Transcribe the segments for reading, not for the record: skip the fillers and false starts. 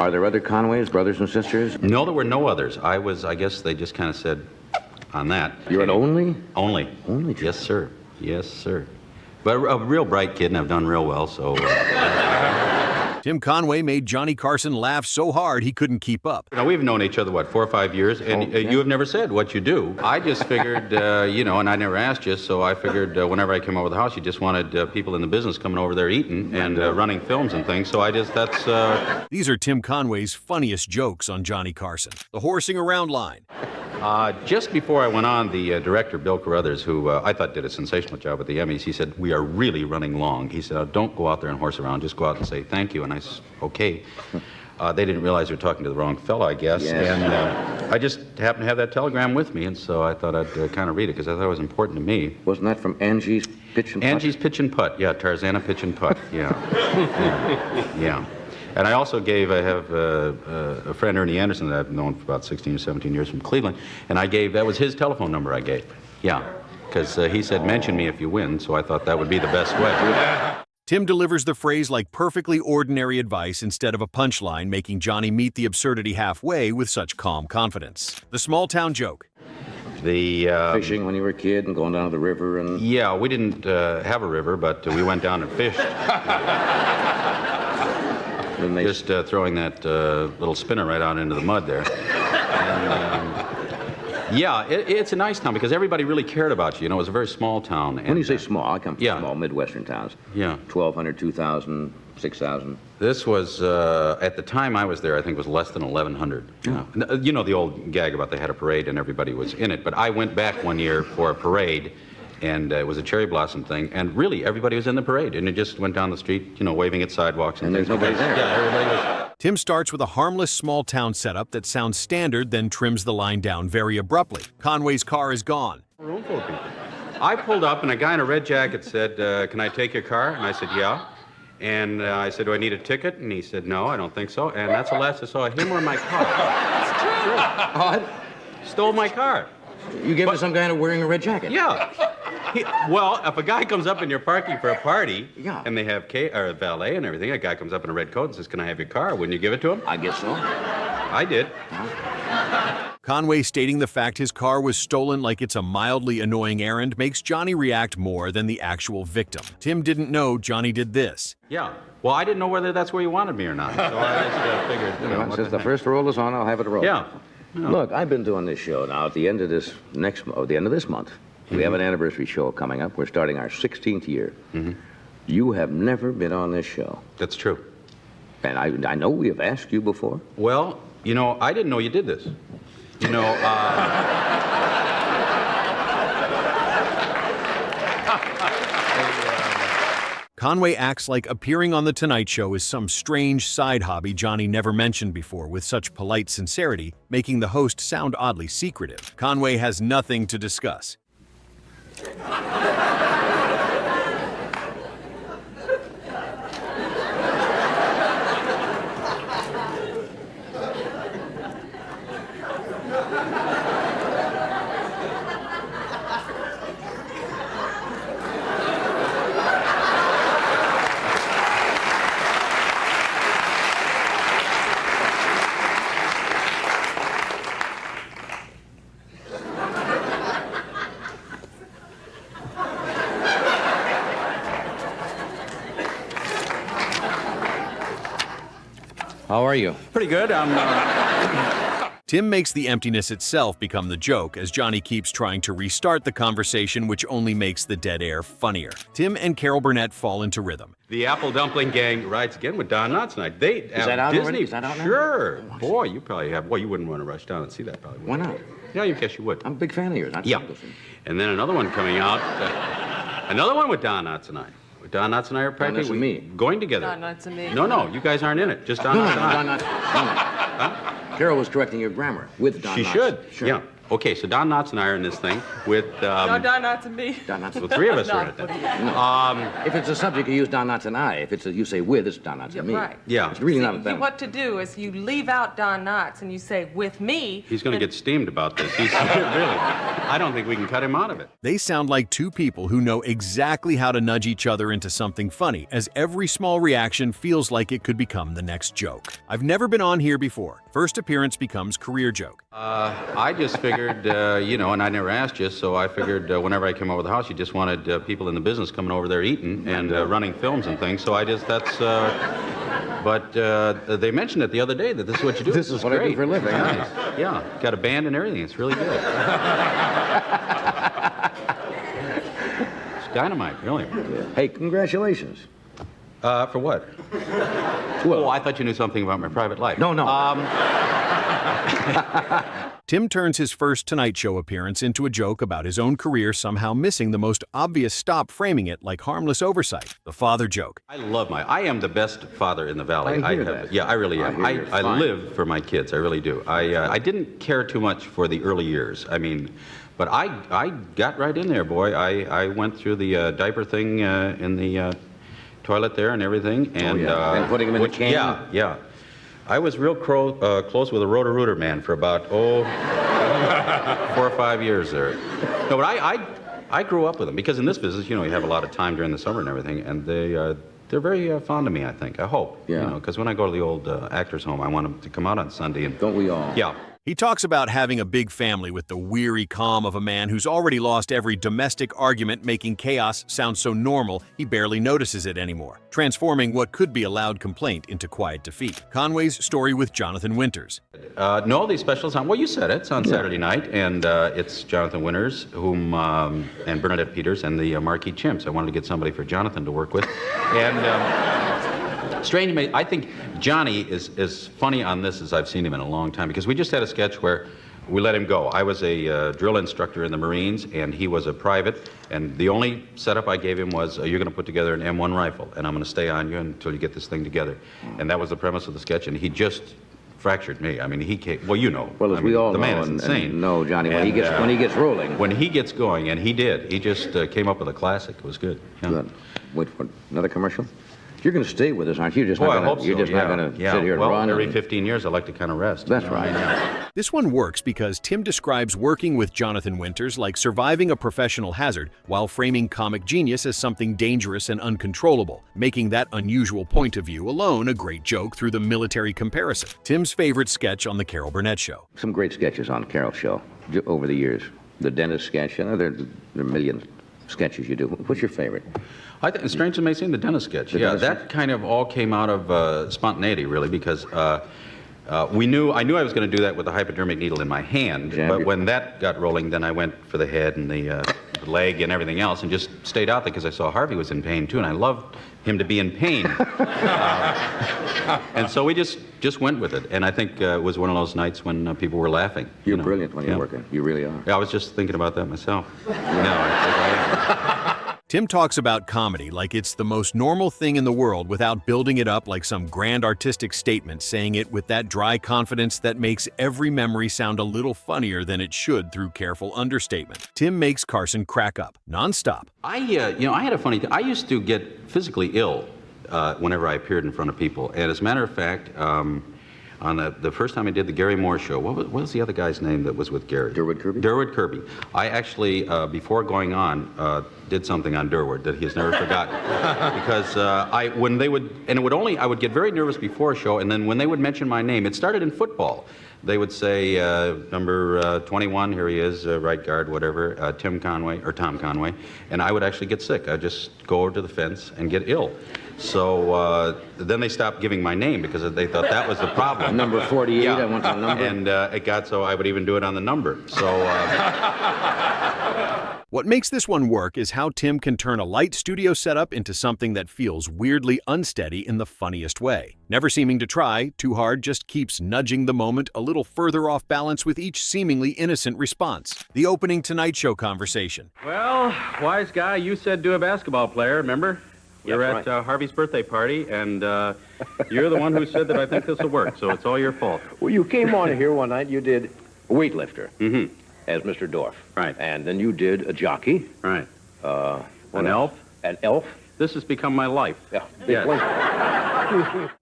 Are there other Conways, brothers and sisters? No, there were no others. I guess they just kind of said on that. You're an only? Only. Only? Yes, sir. Yes, sir. But a real bright kid, and I've done real well, so... Tim Conway made Johnny Carson laugh so hard he couldn't keep up. Now, we've known each other, what, 4 or 5 years, and you have never said what you do. I just figured, you know, and I never asked you, so I figured whenever I came over the house, you just wanted people in the business coming over there eating and running films and things, so I just, that's... These are Tim Conway's funniest jokes on Johnny Carson. The horsing around line. Just before I went on, the director, Bill Carruthers, who I thought did a sensational job at the Emmys, he said, "We are really running long." He said, "Don't go out there and horse around, just go out and say thank you." And I said, "Okay." They didn't realize they were talking to the wrong fellow, I guess. Yes. And I just happened to have that telegram with me, and so I thought I'd kind of read it, because I thought it was important to me. Wasn't that from Angie's Pitch and Putt? Angie's Pitch and Putt, yeah, Tarzana Pitch and Putt, yeah. Yeah. And I also I have a friend, Ernie Anderson, that I've known for about 16 or 17 years from Cleveland, and that was his telephone number I gave. Yeah, because he said, "Mention me if you win," so I thought that would be the best way. Tim delivers the phrase like perfectly ordinary advice instead of a punchline, making Johnny meet the absurdity halfway with such calm confidence. The small-town joke. The fishing when you were a kid and going down to the river and... Yeah, we didn't have a river, but we went down and fished. Just throwing that little spinner right out into the mud there. And, yeah, it's a nice town because everybody really cared about you. You know, it was a very small town. When you say small, I come from small Midwestern towns. Yeah. 1,200, 2,000, 6,000. This was, at the time I was there, I think it was less than 1,100. Yeah. You know the old gag about they had a parade and everybody was in it, but I went back one year for a parade, and it was a cherry blossom thing, and really everybody was in the parade, and it just went down the street, you know, waving at sidewalks. And there's nobody there. Yeah, everybody was. Tim starts with a harmless small-town setup that sounds standard, then trims the line down very abruptly. Conway's car is gone. Room full of people. I pulled up, and a guy in a red jacket said, "Can I take your car?" And I said, "Yeah." And I said, "Do I need a ticket?" And he said, "No, I don't think so." And that's the last I saw of him or my car. That's true. What? Stole my car. You gave it to some guy wearing a red jacket? Yeah. Well, if a guy comes up and you're parking for a party, and they have valet and everything, a guy comes up in a red coat and says, "Can I have your car?" Wouldn't you give it to him? I guess so. I did. Conway stating the fact his car was stolen like it's a mildly annoying errand makes Johnny react more than the actual victim. Tim didn't know Johnny did this. Yeah. Well, I didn't know whether that's where you wanted me or not, so I just figured, you know, since the first roll is on, I'll have it roll. Yeah. No. Look, I've been doing this show now. At the end of this month, we have an anniversary show coming up. We're starting our 16th year. Mm-hmm. You have never been on this show. That's true. And I know we have asked you before. Well, you know, I didn't know you did this. You know, Conway acts like appearing on The Tonight Show is some strange side hobby Johnny never mentioned before with such polite sincerity, making the host sound oddly secretive. Conway has nothing to discuss. How are you? pretty good. Tim makes the emptiness itself become the joke as Johnny keeps trying to restart the conversation, which only makes the dead air funnier. Tim and Carol Burnett fall into rhythm. The Apple Dumpling Gang rides again with Don Knotts tonight. Is that out Disney. already? Is that out now? Sure. Boy, you probably have. Well, you wouldn't want to rush down and see that, probably. Why not? Yeah, you guess you would. I'm a big fan of yours. Yeah. And then another one coming out. Another one with Don Knotts tonight. Don Knotts and I are practically Don Knotts and me. Going together. Don Knotts and me. No, you guys aren't in it. Just Don Knotts and I. Don Knotts. Carol was correcting your grammar with Don Knotts. She should. Sure. Yeah. Okay, so Don Knotts and I are in this thing with... No, Don, not to me. Don Knotts. the three of us are in it. If it's a subject, you use Don Knotts and I. If you say with, it's Don Knotts and me. Right. Yeah. It's really See, not a thing. what to do is you leave out Don Knotts and you say, with me. He's going to get steamed about this. He's really... I don't think we can cut him out of it. They sound like two people who know exactly how to nudge each other into something funny, as every small reaction feels like it could become the next joke. I've never been on here before. First appearance becomes career joke. I just figured, and I never asked you, so I figured whenever I came over the house, you just wanted people in the business coming over there eating and running films and things, so but they mentioned it the other day that this is what you do. This is what I do for a living. Nice. Yeah, got a band and everything. It's really good. It's dynamite, really. Hey, congratulations. For what? Well, Oh, I thought you knew something about my private life. No. Tim turns his first Tonight Show appearance into a joke about his own career somehow missing the most obvious stop, framing it like harmless oversight, the father joke. I am the best father in the valley. I hear that. Yeah, I really am. I hear you. I Fine. live for my kids. I really do. I didn't care too much for the early years. I mean, but I got right in there, boy. I went through the diaper thing in the toilet there and everything. And, And putting them in the can? Yeah. I was real close with a Roto-Rooter man for about, 4 or 5 years there. No, but I grew up with them because in this business, you have a lot of time during the summer and everything, and they're very fond of me, I think. I hope. Yeah. Because when I go to the old actors' home, I want them to come out on Sunday. And don't we all? Yeah. He talks about having a big family with the weary calm of a man who's already lost every domestic argument, making chaos sound so normal he barely notices it anymore, transforming what could be a loud complaint into quiet defeat. Conway's story with Jonathan Winters. No, these specials on, well, you said it. It's on Saturday night, and it's Jonathan Winters, and Bernadette Peters, and the Marquis Chimps. I wanted to get somebody for Jonathan to work with. And strange, I think Johnny is as funny on this as I've seen him in a long time, because we just had a sketch where we let him go. I was a drill instructor in the Marines, and he was a private, and the only setup I gave him was, you're going to put together an M1 rifle, and I'm going to stay on you until you get this thing together. And that was the premise of the sketch, and he just fractured me. I mean, he came, well, you know. Well, as we all the know, man is insane. No, Johnny, when he gets rolling. When he gets going, and he did, he just came up with a classic. It was good. Yeah. Good. Wait for another commercial? You're going to stay with us, aren't you? I hope so. You're just not going to sit here and well, run. every 15 years, I like to kind of rest. That's right. This one works because Tim describes working with Jonathan Winters like surviving a professional hazard while framing comic genius as something dangerous and uncontrollable, making that unusual point of view alone a great joke through the military comparison. Tim's favorite sketch on The Carol Burnett Show. Some great sketches on Carol's show over the years. The dentist sketch, there are a million sketches you do. What's your favorite? I think it's strange to me seeing the dentist sketch. That kind of all came out of spontaneity, really, because I knew I was going to do that with a hypodermic needle in my hand, but when that got rolling, then I went for the head and the leg and everything else, and just stayed out there because I saw Harvey was in pain too, and I loved him to be in pain. And so we just went with it, and I think it was one of those nights when people were laughing. You're brilliant when you're working. You really are. Yeah, I was just thinking about that myself. No, I am. Tim talks about comedy like it's the most normal thing in the world without building it up like some grand artistic statement, saying it with that dry confidence that makes every memory sound a little funnier than it should through careful understatement. Tim makes Carson crack up, nonstop. I had a funny thing. I used to get physically ill whenever I appeared in front of people. And as a matter of fact, on the first time I did the Gary Moore show, what was the other guy's name that was with Gary? Durward Kirby? Durward Kirby. I actually, before going on, did something on Durward that he has never forgotten. Because I would get very nervous before a show, and then when they would mention my name, it started in football. They would say, number 21, here he is, right guard, whatever, Tim Conway, or Tom Conway, and I would actually get sick. I'd just go over to the fence and get ill. So then they stopped giving my name because they thought that was the problem. Number 48, I want the number. And it got so I would even do it on the number. So. What makes this one work is how Tim can turn a light studio setup into something that feels weirdly unsteady in the funniest way. Never seeming to try too hard, just keeps nudging the moment a little further off balance with each seemingly innocent response. The opening Tonight Show conversation. Well, wise guy, you said do a basketball player, remember? We were at Harvey's birthday party, and you're the one who said that I think this will work, so it's all your fault. Well, you came on here one night, you did weightlifter. Mm-hmm. as Mr. Dorf. Right. And then you did a jockey. Right. An elf. An elf. This has become my life. Yeah. Yes.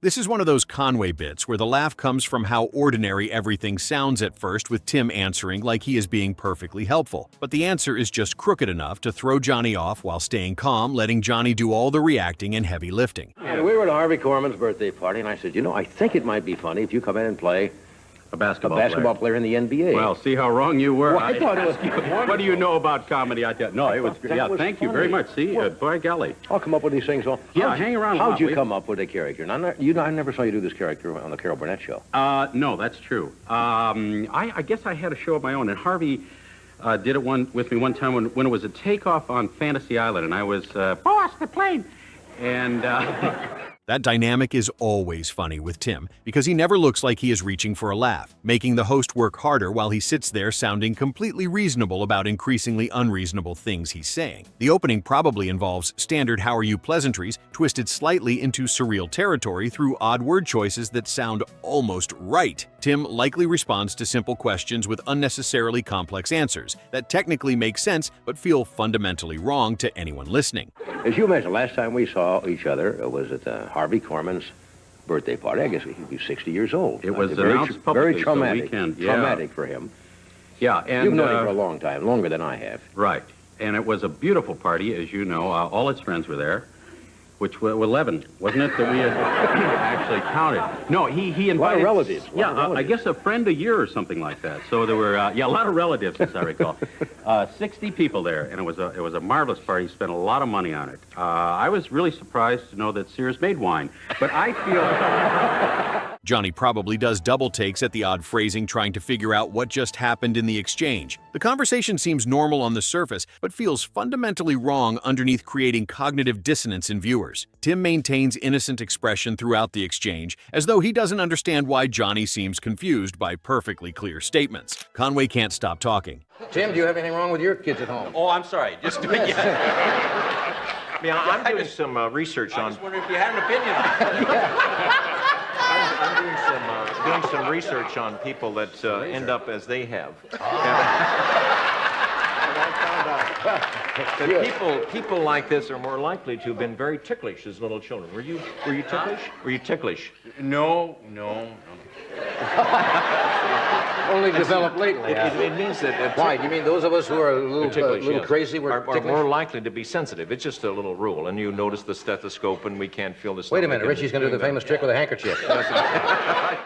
This is one of those Conway bits where the laugh comes from how ordinary everything sounds at first, with Tim answering like he is being perfectly helpful. But the answer is just crooked enough to throw Johnny off while staying calm, letting Johnny do all the reacting and heavy lifting. And we were at Harvey Korman's birthday party, and I said, I think it might be funny if you come in and play A a basketball, basketball player in the NBA. Well, see how wrong you were. Well, I thought it was What do you know about comedy? No, it was great. Yeah, thank you very much. See, by golly. I'll come up with these things. Yeah, hang around. How'd you come up with a character? Now, I never saw you do this character on the Carol Burnett Show. No, that's true. I guess I had a show of my own, and Harvey did it with me one time when it was a takeoff on Fantasy Island, and I was boss the plane, and. That dynamic is always funny with Tim because he never looks like he is reaching for a laugh, making the host work harder while he sits there sounding completely reasonable about increasingly unreasonable things he's saying. The opening probably involves standard "how are you" pleasantries twisted slightly into surreal territory through odd word choices that sound almost right. Tim likely responds to simple questions with unnecessarily complex answers that technically make sense but feel fundamentally wrong to anyone listening. As you mentioned, last time we saw each other was at Harvey Korman's birthday party. I guess he'd be 60 years old. It was very, announced publicly, very traumatic. so we can, yeah. Traumatic for him. Yeah, and You've known him for a long time, longer than I have. Right, and it was a beautiful party, as you know. All his friends were there, which were 11, wasn't it, that we had actually counted? No, he invited... A lot of relatives. I guess a friend a year or something like that. So there were, a lot of relatives, as I recall. 60 people there, and it was a marvelous party. He spent a lot of money on it. I was really surprised to know that Sears made wine, but I feel... Johnny probably does double takes at the odd phrasing, trying to figure out what just happened in the exchange. The conversation seems normal on the surface, but feels fundamentally wrong underneath, creating cognitive dissonance in viewers. Tim maintains innocent expression throughout the exchange, as though he doesn't understand why Johnny seems confused by perfectly clear statements. Conway can't stop talking. Tim, do you have anything wrong with your kids at home? Oh, I'm sorry. Just yeah, I'm doing some research on. I just wondered if you had an opinion on it. I'm doing some research on people that end up as they have. And I found out that people like this are more likely to have been very ticklish as little children. Were you ticklish? Were you ticklish? No. Only developed lately. It means that... Why? Do you mean those of us who are a little, ticklish, yes, crazy are more likely to be sensitive? It's just a little rule. And you notice the stethoscope and we can't feel the... Wait a minute, Richie's going to do the famous trick with a handkerchief.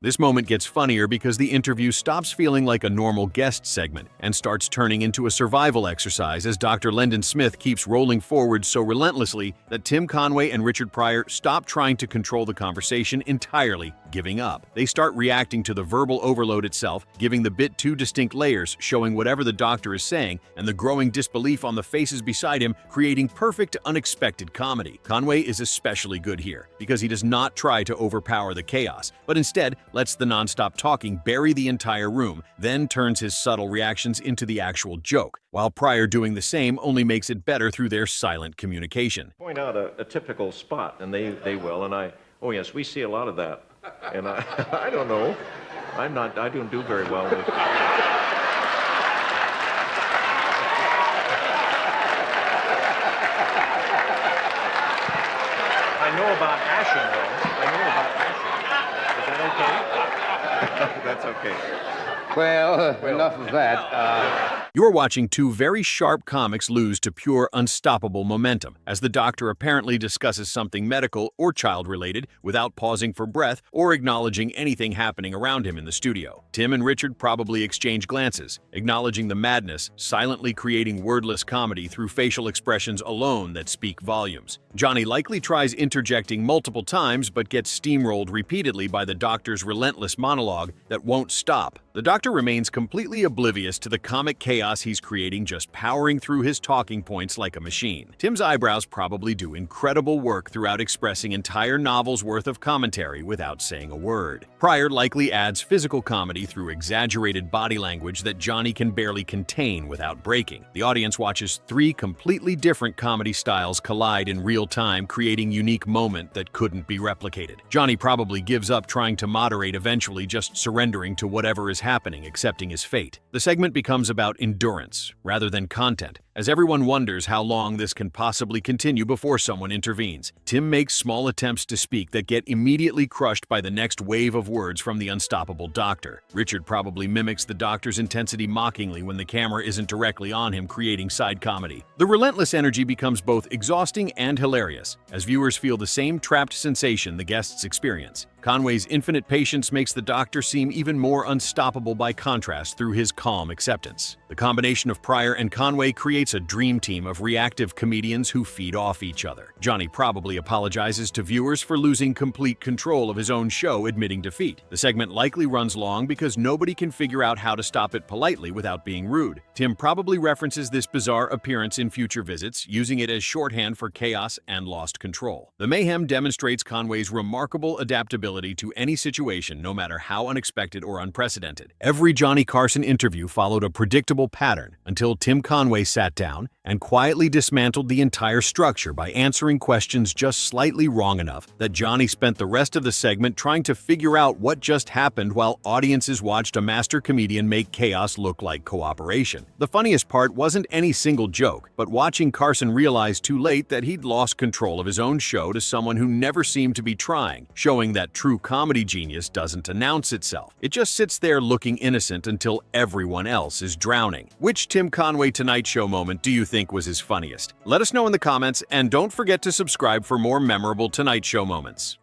This moment gets funnier because the interview stops feeling like a normal guest segment and starts turning into a survival exercise as Dr. Lendon Smith keeps rolling forward so relentlessly that Tim Conway and Richard Pryor stop trying to control the conversation entirely, giving up. They start reacting to the verbal overload itself, giving the bit two distinct layers, showing whatever the doctor is saying, and the growing disbelief on the faces beside him, creating perfect, unexpected comedy. Conway is especially good here, because he does not try to overpower the chaos, but instead lets the nonstop talking bury the entire room, then turns his subtle reactions into the actual joke, while Pryor doing the same only makes it better through their silent communication. Point out a typical spot, and they will, and oh yes, we see a lot of that. And I don't know. I don't do very well with... I know about ashing, though. Is that okay? That's okay. Well, enough of that. You're watching two very sharp comics lose to pure, unstoppable momentum, as the doctor apparently discusses something medical or child-related without pausing for breath or acknowledging anything happening around him in the studio. Tim and Richard probably exchange glances, acknowledging the madness, silently creating wordless comedy through facial expressions alone that speak volumes. Johnny likely tries interjecting multiple times but gets steamrolled repeatedly by the doctor's relentless monologue that won't stop. The doctor remains completely oblivious to the comic chaos he's creating, just powering through his talking points like a machine. Tim's eyebrows probably do incredible work throughout expressing entire novels worth of commentary without saying a word. Pryor likely adds physical comedy through exaggerated body language that Johnny can barely contain without breaking. The audience watches three completely different comedy styles collide in real time, creating unique moment that couldn't be replicated. Johnny probably gives up trying to moderate eventually, eventually just surrendering to whatever is happening, accepting his fate. The segment becomes about endurance rather than content, as everyone wonders how long this can possibly continue before someone intervenes. Tim makes small attempts to speak that get immediately crushed by the next wave of words from the unstoppable doctor. Richard probably mimics the doctor's intensity mockingly when the camera isn't directly on him, creating side comedy. The relentless energy becomes both exhausting and hilarious, as viewers feel the same trapped sensation the guests experience. Conway's infinite patience makes the doctor seem even more unstoppable by contrast through his calm acceptance. The combination of Pryor and Conway creates a dream team of reactive comedians who feed off each other. Johnny probably apologizes to viewers for losing complete control of his own show, admitting defeat. The segment likely runs long because nobody can figure out how to stop it politely without being rude. Tim probably references this bizarre appearance in future visits, using it as shorthand for chaos and lost control. The mayhem demonstrates Conway's remarkable adaptability to any situation, no matter how unexpected or unprecedented. Every Johnny Carson interview followed a predictable pattern until Tim Conway sat down and quietly dismantled the entire structure by answering questions just slightly wrong enough that Johnny spent the rest of the segment trying to figure out what just happened while audiences watched a master comedian make chaos look like cooperation. The funniest part wasn't any single joke, but watching Carson realize too late that he'd lost control of his own show to someone who never seemed to be trying, showing that true comedy genius doesn't announce itself. It just sits there looking innocent until everyone else is drowning. Which Tim Conway Tonight Show moment do you think was his funniest? Let us know in the comments, and don't forget to subscribe for more memorable Tonight Show moments.